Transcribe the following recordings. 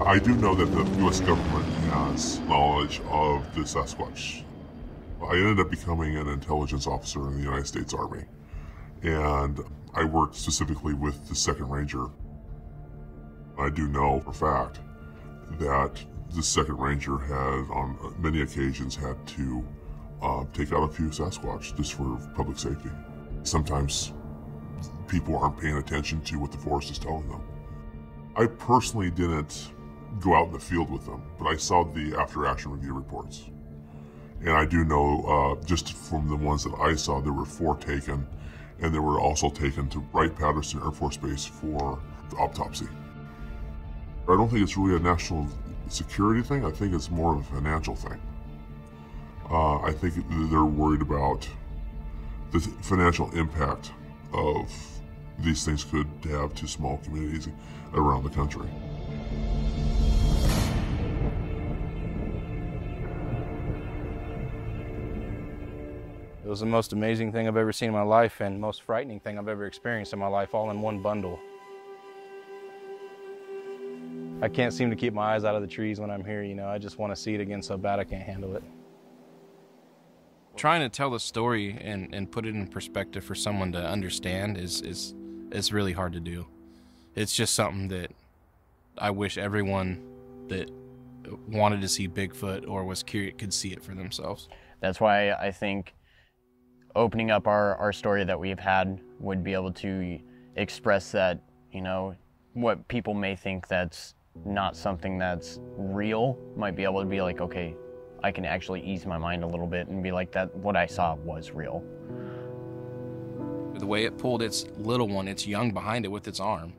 I do know that the U.S. government has knowledge of the Sasquatch. I ended up becoming an intelligence officer in the United States Army, and I worked specifically with the 2nd Ranger. I do know for a fact that the 2nd Ranger has, on many occasions, had to take out a few Sasquatch just for public safety. Sometimes people aren't paying attention to what the forest is telling them. I personally didn't go out in the field with them, but I saw the after-action review reports. And I do know, just from the ones that I saw, there were 4 taken, and they were also taken to Wright-Patterson Air Force Base for autopsy. I don't think it's really a national security thing. I think it's more of a financial thing. I think they're worried about the financial impact of these things could have to small communities around the country. It was the most amazing thing I've ever seen in my life and most frightening thing I've ever experienced in my life, all in one bundle. I can't seem to keep my eyes out of the trees when I'm here, you know. I just want to see it again so bad I can't handle it. Trying to tell the story and put it in perspective for someone to understand is really hard to do. It's just something that I wish everyone that wanted to see Bigfoot or was curious could see it for themselves. That's why I think opening up our story that we've had would be able to express that, you know, what people may think that's not something that's real might be able to be like, okay, I can actually ease my mind a little bit and be like, that what I saw was real. The way it pulled its little one, its young behind it with its arm,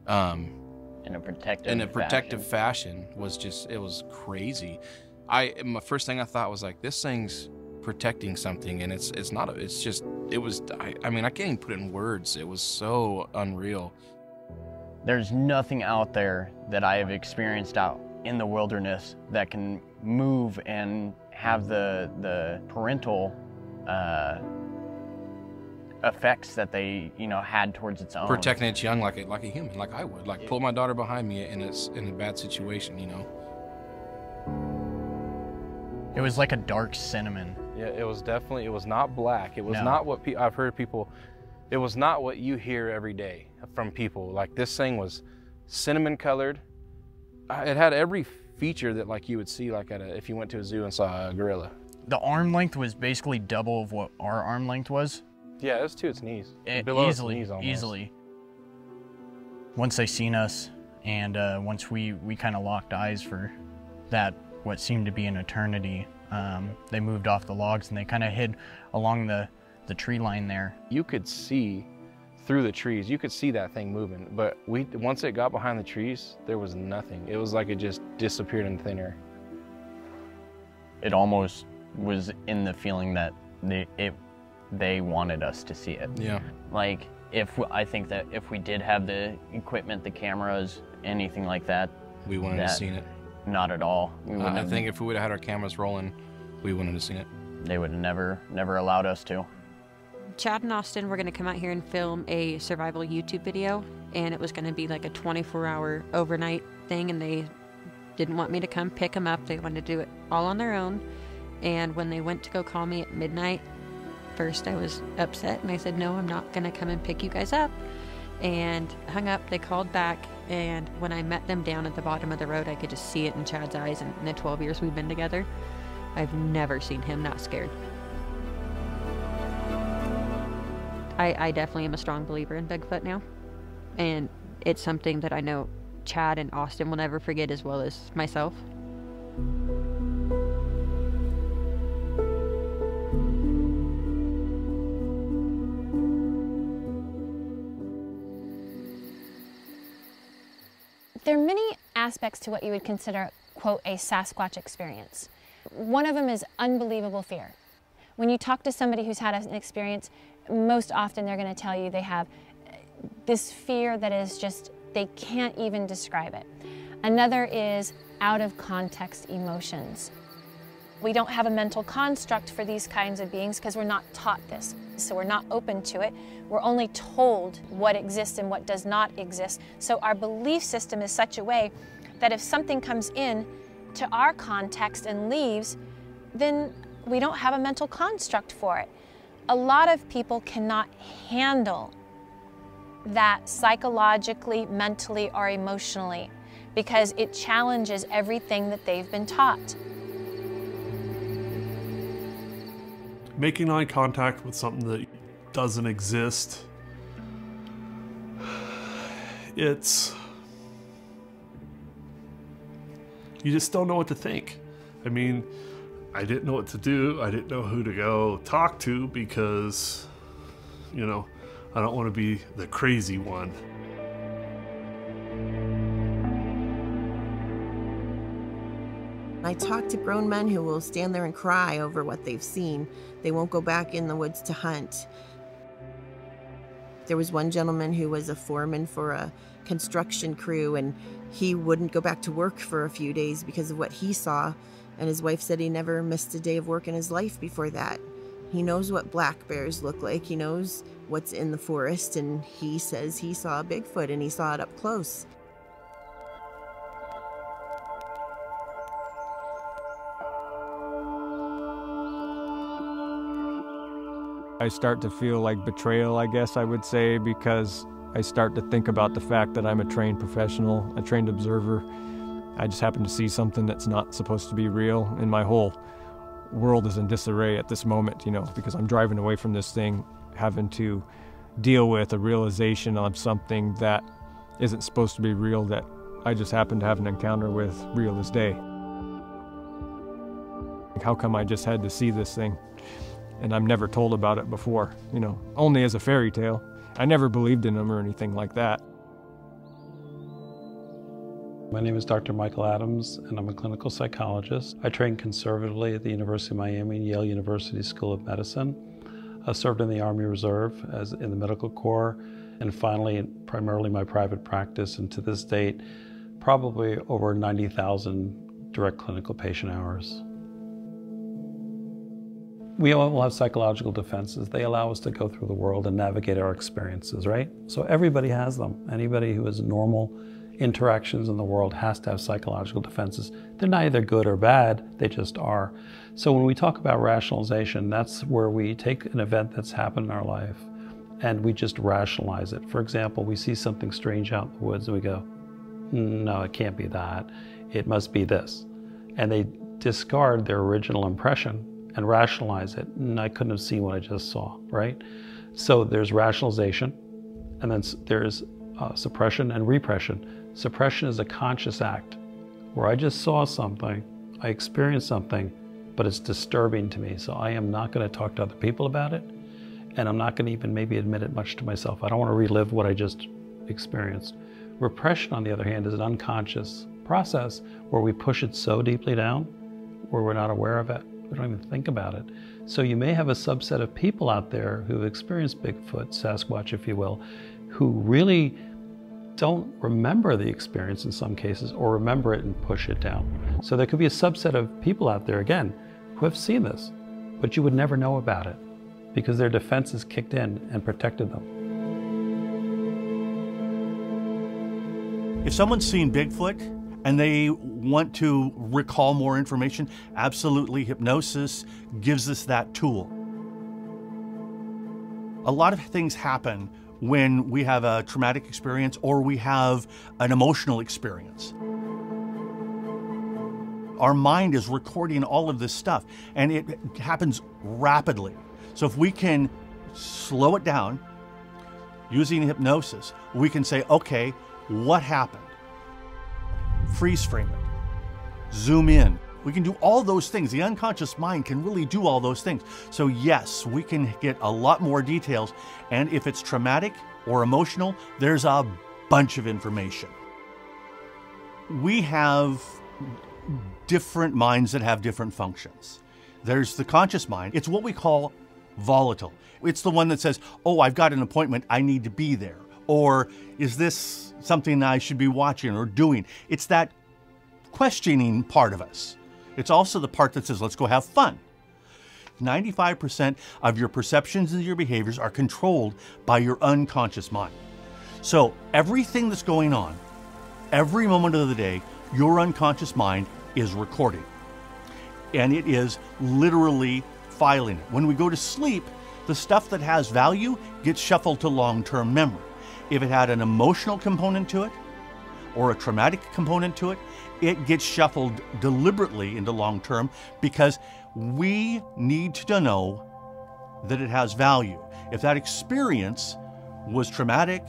in a protective fashion was just, it was crazy. My first thing I thought was like, this thing's protecting something, and it's not, it's just, it was, I mean, I can't even put it in words. It was so unreal. There's nothing out there that I have experienced out in the wilderness that can move and have the parental effects that they, you know, had towards its own. Protecting its young like a human, like I would, like pull my daughter behind me in a bad situation, you know. It was like a dark cinnamon. Yeah, it was definitely, it was not black. It was No. not what I've heard people, it was not what you hear every day from people. Like, this thing was cinnamon colored. It had every feature that like you would see like if you went to a zoo and saw a gorilla. The arm length was basically double of what our arm length was. Yeah, it was to its knees. Below Easily, its knees almost. easily. Once they seen us, and once we kind of locked eyes for that, what seemed to be an eternity, they moved off the logs and they kind of hid along the tree line there. You could see through the trees. You could see that thing moving, but once it got behind the trees, there was nothing. It was like it just disappeared in thin air. It almost was in the feeling that they wanted us to see it. Yeah. Like, I think that if we did have the equipment, the cameras, anything like that, we wouldn't have seen it. Not at all. I think if we would have had our cameras rolling, we wouldn't have seen it. They would have never allowed us to. Chad and Austin were going to come out here and film a survival YouTube video, and it was going to be like a 24-hour overnight thing, and they didn't want me to come pick them up. They wanted to do it all on their own. And when they went to go call me at midnight, first I was upset, and I said, no, I'm not going to come and pick you guys up, and hung up. They called back, and when I met them down at the bottom of the road, I could just see it in Chad's eyes. And in the 12 years we've been together, I've never seen him not scared. I definitely am a strong believer in Bigfoot now, and it's something that I know Chad and Austin will never forget, as well as myself. There are many aspects to what you would consider, quote, a Sasquatch experience. One of them is unbelievable fear. When you talk to somebody who's had an experience, most often they're going to tell you they have this fear that is just, they can't even describe it. Another is out of context emotions. We don't have a mental construct for these kinds of beings because we're not taught this. So we're not open to it. We're only told what exists and what does not exist. So our belief system is such a way that if something comes in to our context and leaves, then we don't have a mental construct for it. A lot of people cannot handle that psychologically, mentally, or emotionally because it challenges everything that they've been taught. Making eye contact with something that doesn't exist, you just don't know what to think. I mean, I didn't know what to do. I didn't know who to go talk to because, you know, I don't want to be the crazy one. I talk to grown men who will stand there and cry over what they've seen. They won't go back in the woods to hunt. There was one gentleman who was a foreman for a construction crew, and he wouldn't go back to work for a few days because of what he saw, and his wife said he never missed a day of work in his life before that. He knows what black bears look like, he knows what's in the forest, and he says he saw a Bigfoot and he saw it up close. I start to feel like betrayal, I guess I would say, because I start to think about the fact that I'm a trained professional, a trained observer. I just happen to see something that's not supposed to be real, and my whole world is in disarray at this moment, you know, because I'm driving away from this thing, having to deal with a realization of something that isn't supposed to be real, that I just happen to have an encounter with real as day. How come I just had to see this thing? And I'm never told about it before, you know, only as a fairy tale. I never believed in them or anything like that. My name is Dr. Michael Adams, and I'm a clinical psychologist. I trained conservatively at the University of Miami and Yale University School of Medicine. I served in the Army Reserve as in the Medical Corps, and finally, primarily my private practice, and to this date, probably over 90,000 direct clinical patient hours. We all have psychological defenses. They allow us to go through the world and navigate our experiences, right? So everybody has them. Anybody who has normal interactions in the world has to have psychological defenses. They're neither good or bad, they just are. So when we talk about rationalization, that's where we take an event that's happened in our life and we just rationalize it. For example, we see something strange out in the woods and we go, no, it can't be that. It must be this. And they discard their original impression and rationalize it. And I couldn't have seen what I just saw, right? So there's rationalization, and then there's suppression and repression. Suppression is a conscious act where I just saw something, I experienced something, but it's disturbing to me. So I am not going to talk to other people about it, and I'm not going to even maybe admit it much to myself. I don't want to relive what I just experienced. Repression, on the other hand, is an unconscious process where we push it so deeply down where we're not aware of it. We don't even think about it. So you may have a subset of people out there who've experienced Bigfoot, Sasquatch, if you will, who really don't remember the experience in some cases, or remember it and push it down. So there could be a subset of people out there, again, who have seen this, but you would never know about it because their defenses kicked in and protected them. If someone's seen Bigfoot and they want to recall more information, absolutely, hypnosis gives us that tool. A lot of things happen when we have a traumatic experience or we have an emotional experience. Our mind is recording all of this stuff, and it happens rapidly. So if we can slow it down using hypnosis, we can say, okay, what happened? Freeze frame it, zoom in. We can do all those things. The unconscious mind can really do all those things. So yes, we can get a lot more details. And if it's traumatic or emotional, there's a bunch of information. We have different minds that have different functions. There's the conscious mind. It's what we call volatile. It's the one that says, oh, I've got an appointment, I need to be there. Or is this something I should be watching or doing? It's that questioning part of us. It's also the part that says, let's go have fun. 95% of your perceptions and your behaviors are controlled by your unconscious mind. So everything that's going on, every moment of the day, your unconscious mind is recording. And it is literally filing it. When we go to sleep, the stuff that has value gets shuffled to long-term memory. If it had an emotional component to it or a traumatic component to it, it gets shuffled deliberately into long-term because we need to know that it has value. If that experience was traumatic,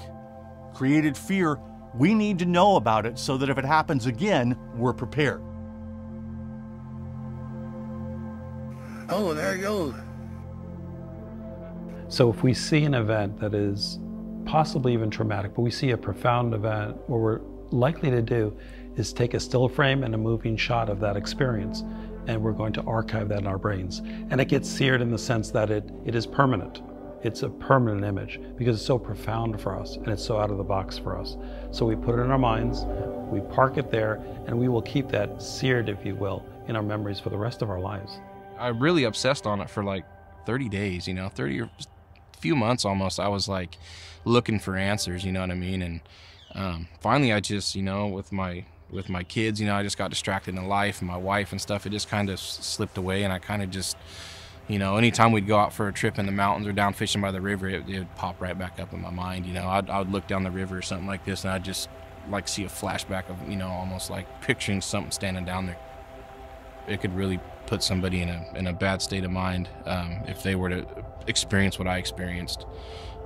created fear, we need to know about it so that if it happens again, we're prepared. Oh, there it goes. So if we see an event that is possibly even traumatic, but we see a profound event, what we're likely to do is take a still frame and a moving shot of that experience, and we're going to archive that in our brains. And it gets seared in the sense that it is permanent. It's a permanent image because it's so profound for us and it's so out of the box for us. So we put it in our minds, we park it there, and we will keep that seared, if you will, in our memories for the rest of our lives. I really obsessed on it for like 30 days, 30 or few months almost. I was like looking for answers, you know what I mean? And finally I just, with my kids, I just got distracted in life and my wife and stuff. It just kind of slipped away, and I kind of just, anytime we'd go out for a trip in the mountains or down fishing by the river, it would pop right back up in my mind. I would look down the river or something like this, and I'd just like see a flashback of, almost like picturing something standing down there. It could really put somebody in a bad state of mind if they were to experience what I experienced.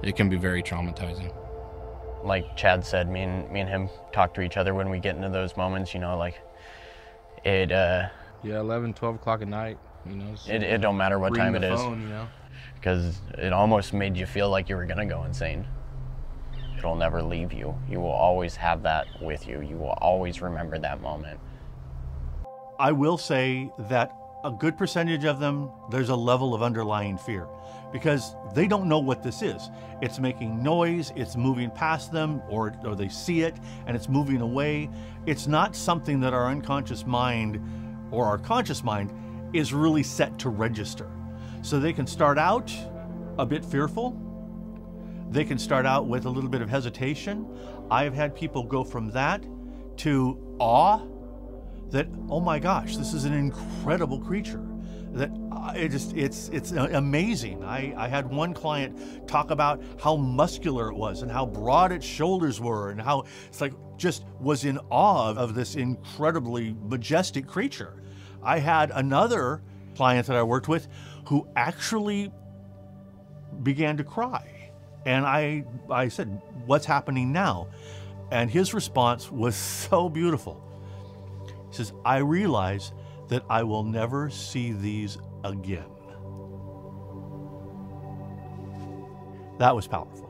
It can be very traumatizing. Like Chad said, me and him talk to each other when we get into those moments, like it. Yeah, 11, 12 o'clock at night. It don't matter what time it is. Phone, because it almost made you feel like you were gonna go insane. It'll never leave you. You will always have that with you. You will always remember that moment. I will say that a good percentage of them, there's a level of underlying fear because they don't know what this is. It's making noise, it's moving past them, or they see it and it's moving away. It's not something that our unconscious mind or our conscious mind is really set to register. So they can start out a bit fearful. They can start out with a little bit of hesitation. I've had people go from that to awe, that, oh my gosh, this is an incredible creature. That it's amazing. I had one client talk about how muscular it was and how broad its shoulders were and how it's like just was in awe of this incredibly majestic creature. I had another client that I worked with who actually began to cry. And I said, what's happening now? And his response was so beautiful. He says, I realize that I will never see these again. That was powerful.